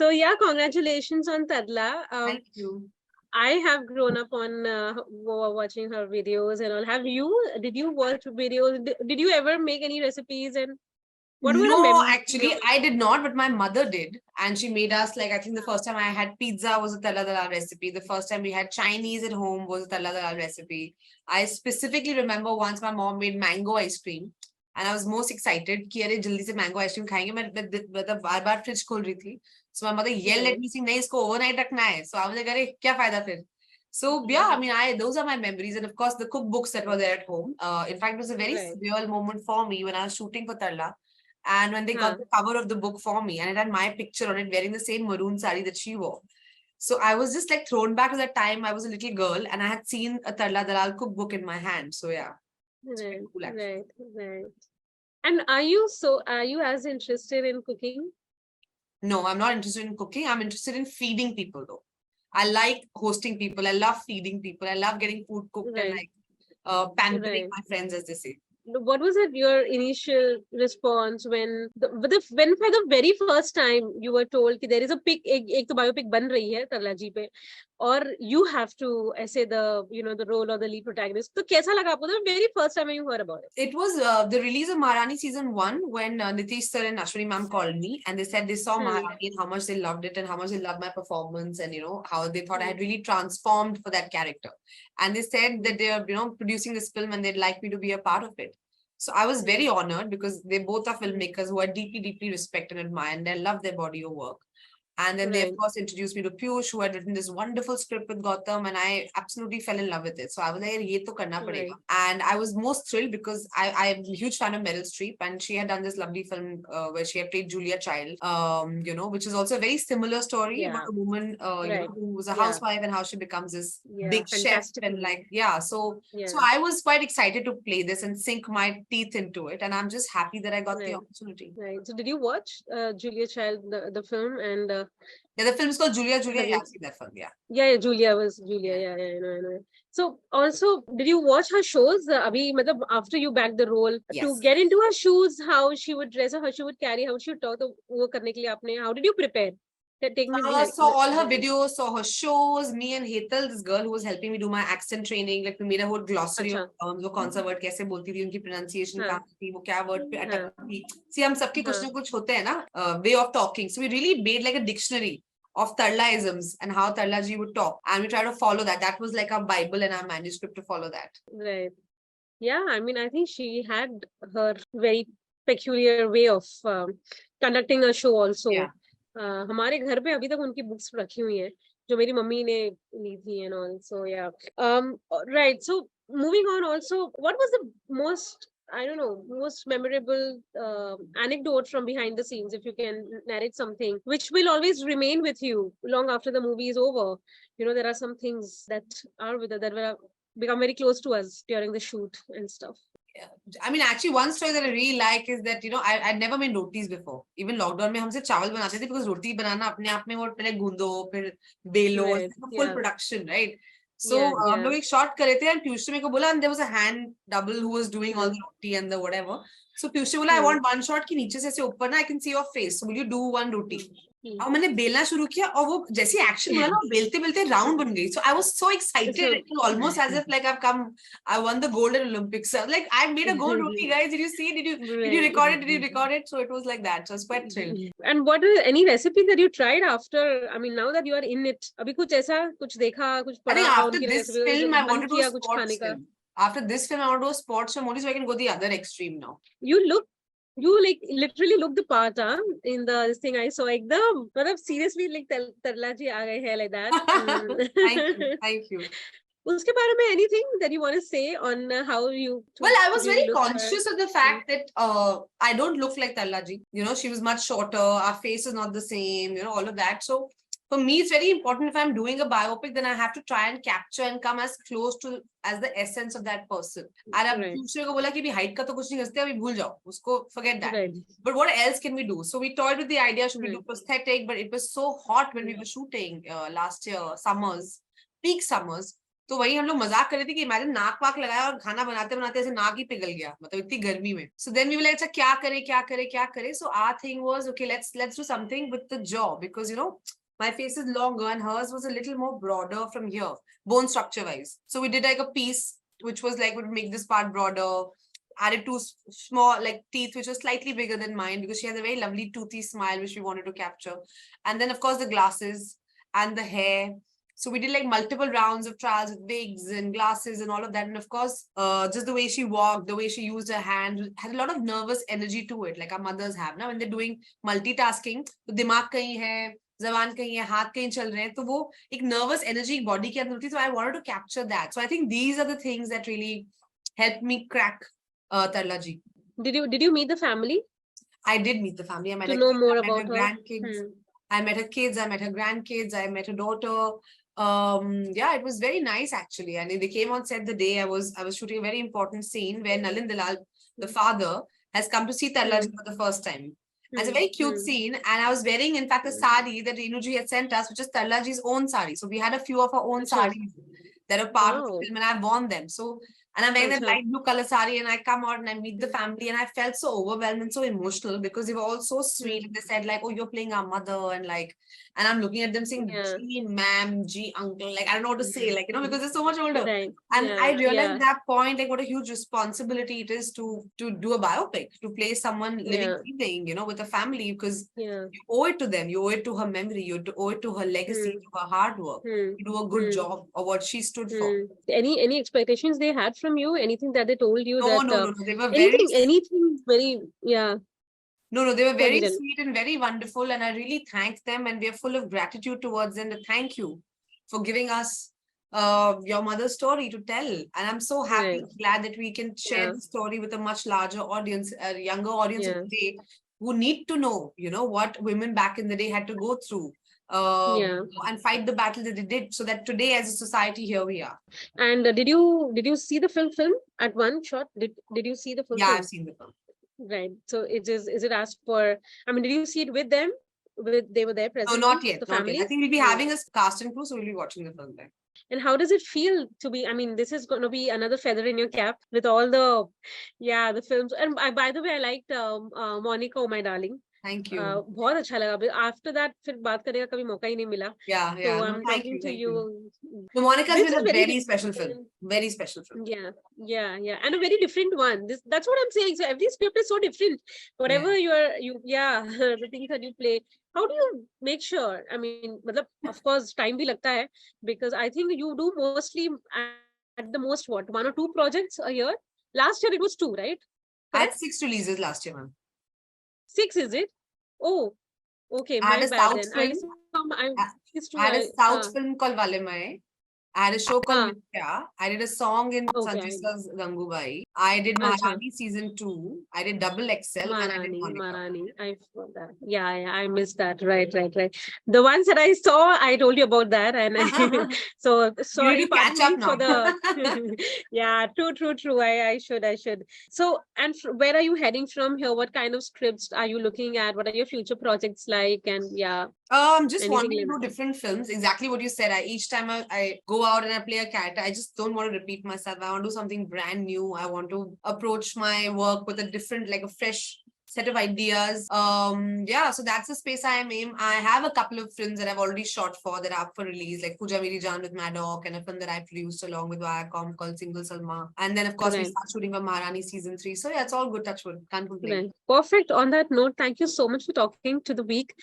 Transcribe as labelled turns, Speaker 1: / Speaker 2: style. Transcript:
Speaker 1: So yeah, congratulations on Tarla.
Speaker 2: Thank you.
Speaker 1: I have grown up on watching her videos and all. Have you? Did you watch videos? Did you ever make any recipes? And what were the
Speaker 2: No, actually, I did not, but my mother did. And she made us, like, I think the first time I had pizza was a Tarla Dalal recipe. The first time we had Chinese at home was a Tarla Dalal recipe. I specifically remember once my mom made mango ice cream. And I was most excited कि अरे जल्दी से mango ice cream खाएंगे. मैं बार-बार fridge खोल रही थी. So my mother yelled at me saying, नहीं इसको overnight रखना है. So I was like, अरे क्या फायदा फिर? So yeah, I mean, those are my memories, and of course the cookbooks that were there at home. In fact, it was a very surreal moment for me when I was shooting for Tarla. And when they got the cover of the book for me, and it had my picture on it wearing the same maroon sari that she wore. So I was just like thrown back to that time. I was a little girl and I had seen a Tarla Dalal cookbook in my hand. So yeah.
Speaker 1: Right, cool, right. And are you as interested in cooking?
Speaker 2: No, I'm not interested in cooking. I'm interested in feeding people though. I like hosting people. I love feeding people. I love getting food cooked and like pampering my friends, as they say.
Speaker 1: What was your initial response when when for the very first time you were told कि there is a pic, एक तो biopic बन रही है तरला जी पे, और you have to essay the role or the lead protagonist, तो कैसा लगा आपको the very first time you heard about it?
Speaker 2: It was the release of Maharani season 1 when Nitish sir and Ashwini ma'am called me and they said they saw Maharani and how much they loved it and how much they loved my performance and how they thought I had really transformed for that character. And they said that they are producing this film and they'd like me to be a part of it. So I was very honored because they both are filmmakers who I deeply, deeply respect and admire, and I love their body of work. And then they, of course, introduced me to Piyush, who had written this wonderful script with Gautam, and I absolutely fell in love with it. So I was like, ye to karna padega. And I was most thrilled because I'm a huge fan of Meryl Streep, and she had done this lovely film where she had played Julia Child, which is also a very similar story about a woman, who was a housewife and how she becomes this big chef. And so I was quite excited to play this and sink my teeth into it. And I'm just happy that I got the opportunity.
Speaker 1: Right. So did you watch Julia Child, the film? And
Speaker 2: yeah, the film is called Julia. Yeah, I've seen that film.
Speaker 1: Yeah, Julia was Julia. Yeah, I know. So also, did you watch her shows? After you bagged the role, to get into her shoes, how she would dress, how she would carry, how she would talk, how did you prepare? Take me
Speaker 2: saw all her videos, saw her shows. Me and Hetal, this girl who was helping me do my accent training, like we made a whole glossary of terms. वो कौन सा word कैसे बोलती थी, उनकी pronunciation कहाँ थी, वो क्या word पे अटकती थी. See, हम सबके कुछ ना कुछ होते हैं ना, way of talking. So we really made like a dictionary of Tarlaisms and how Tarla ji would talk, and we try to follow that. That was like our Bible and our manuscript to follow that.
Speaker 1: Right. Yeah, I mean, I think she had her very peculiar way of conducting a show also. Yeah. हमारे घर पे अभी तक उनकी books रखी हुई हैं जो मेरी मम्मी ने ली थी and all. So yeah, right. So moving on, also, what was the most memorable anecdote from behind the scenes, if you can narrate something which will always remain with you long after the movie is over? There are some things that will become very close to us during the shoot and stuff.
Speaker 2: I mean, actually, one story that I really like is that I'd never made rotis before. Even lockdown में हमसे चावल बनाते थे because रोटी बनाना अपने आप में वो पहले गूंदो फिर बेलो, full production, right? So हम लोग एक shot करे थे and Piyush ने मेरे को बोला, and there was a hand double who was doing all the roti and the whatever. So Piyush ने बोला, I want one shot कि नीचे से ऐसे ऊपर ना I can see your face. So will you do one roti? और मैंने बेलना शुरू किया और वो जैसे एक्शन हुआ ना बेलते बेलते राउंड बन गई. So I was so excited, it was almost as if like I won the gold at Olympics. Like I made a gold roti, guys. Did you see? Did you record it? So it was like that. So I was quite thrilled.
Speaker 1: And what is any recipe that you tried after? I mean, now that you are in it, अभी कुछ ऐसा कुछ देखा कुछ पढ़ा?
Speaker 2: I think after this film, I wanted to do a sports film. After this film, I want to do a sports film only so I can go the other extreme now.
Speaker 1: You like literally look the part in this thing I saw एकदम मतलब seriously like तरला जी आ गए हैं like that.
Speaker 2: Thank you.
Speaker 1: उसके बारे में anything that you want to say on how you?
Speaker 2: Well, I was very conscious of the fact that I don't look like Tarla ji. She was much shorter. Our face is not the same. All of that. So for me, it's very important if I'm doing a biopic, then I have to try and capture and come as close to as the essence of that person. And अब दूसरे को बोला कि भी height का तो कुछ नहीं करते, अभी भूल जाओ, उसको forget that. But what else can we do? So we toyed with the idea, should we do prosthetic? But it was so hot when we were shooting last year, peak summers. तो वही हम लोग मजाक कर रहे थे कि imagine नाक वाक लगाया और खाना बनाते बनाते ऐसे नाक ही पिघल गया, मतलब इतनी गर्मी में. So then we were like, अच्छा क्या करे क्या करे क्या करे. So our thing was, okay, let's do something with the jaw, because you know my face is longer and hers was a little more broader from here, bone structure wise. So we did like a piece which was like, would make this part broader, added two small like teeth which was slightly bigger than mine, because she has a very lovely toothy smile which we wanted to capture. And then of course the glasses and the hair. So we did like multiple rounds of trials with wigs and glasses and all of that. And of course, just the way she walked, the way she used her hand, had a lot of nervous energy to it, like our mothers have. Now, when they're doing multitasking, तो दिमाग कहीं है, जबान कहीं है, हाथ कहीं चल रहे हैं, तो वो एक nervous energy body के अंदर होती है. So I wanted to capture that. So I think these are the things that really helped me crack Tarla ji.
Speaker 1: Did you meet the family?
Speaker 2: I did meet the family. I met
Speaker 1: To
Speaker 2: her
Speaker 1: know
Speaker 2: kids,
Speaker 1: more
Speaker 2: I met her
Speaker 1: about her.
Speaker 2: grandkids. I met her kids, I met her grandkids, I met her daughter. Yeah, it was very nice actually. And they came on set the day I was shooting a very important scene where Nalin Dalal, the father, has come to see Tarla for the first time. And it's a very cute scene. And I was wearing, in fact, a sari that Renuji had sent us, which is Tarla ji's own sari. So we had a few of our own saris that are part of the film, and I've worn them. So, and I'm wearing that light blue color sari, and I come out and I meet the family, and I felt so overwhelmed and so emotional because they were all so sweet. They said like, "Oh, you're playing our mother," and like, and I'm looking at them saying, "G ma'am, G uncle," like I don't know what to say, like, you know, because they're so much older.
Speaker 1: Right.
Speaker 2: And I realized at that point, like, what a huge responsibility it is to do a biopic, to play someone living, breathing, you know, with a family, because you owe it to them, you owe it to her memory, you owe it to her legacy, to her hard work, to do a good job of what she stood for.
Speaker 1: Any expectations they had from you? Anything that they told you
Speaker 2: No,
Speaker 1: that
Speaker 2: no. They were
Speaker 1: anything very
Speaker 2: No, they were very sweet and very wonderful, and I really thank them, and we are full of gratitude towards them. Thank you for giving us your mother's story to tell, and I'm so happy, glad that we can share the story with a much larger audience, a younger audience of today, who need to know, you know, what women back in the day had to go through. And fight the battle that they did, so that today as a society here we are.
Speaker 1: And did you see the film at one shot? Did you see the full film?
Speaker 2: I've seen the film.
Speaker 1: Right. So is it asked for? I mean, did you see it with them? They were there present?
Speaker 2: No, not yet.
Speaker 1: The
Speaker 2: not
Speaker 1: family?
Speaker 2: Yet. I think we'll be having a cast and crew, so we'll be watching the film there.
Speaker 1: And how does it feel to be? I mean, this is going to be another feather in your cap with all the, the films. And by the way, I liked Monica, Oh My Darling.
Speaker 2: Thank you.
Speaker 1: बहुत अच्छा लगा. After that, फिर बात करने का कभी मौका ही नहीं मिला.
Speaker 2: Yeah.
Speaker 1: So I'm talking to you.
Speaker 2: So Monica's been a very special film. Very special film.
Speaker 1: Yeah. And a very different one. That's what I'm saying. So every script is so different. Whatever the things that you play. How do you make sure? I mean, of course, time भी लगता है, because I think you do mostly at the most 1 or 2 projects a year. Last year it was 2, right?
Speaker 2: I had 6 releases last year, ma'am.
Speaker 1: 6, is it? Oh, okay.
Speaker 2: I had a South film.
Speaker 1: I
Speaker 2: had a South film called Valemai. I had a show called Nitya. I did a song in Sanjay Sir's Gangubai. I did Maharani season 2. I did Double XL, and I did
Speaker 1: Maharani. I forgot that. Yeah, I missed that. Right. The ones that I saw, I told you about that, and so sorry,
Speaker 2: you catch up now.
Speaker 1: For the true. I should. So, and where are you heading from here? What kind of scripts are you looking at? What are your future projects like? And
Speaker 2: just wanting to do different films. Exactly what you said. Each time I go out and I play a character, I just don't want to repeat myself. I want to do something brand new. I want to approach my work with a different, like a fresh set of ideas. So that's the space I am in. I have a couple of films that I've already shot for that are up for release, like Pooja Meri Jaan with Maddock, and a film that I produced along with Viacom called Single Salma. And then of course we start shooting for Maharani season 3. So yeah, it's all good, touch wood. Can't complain.
Speaker 1: Perfect. On that note, thank you so much for talking to The Week.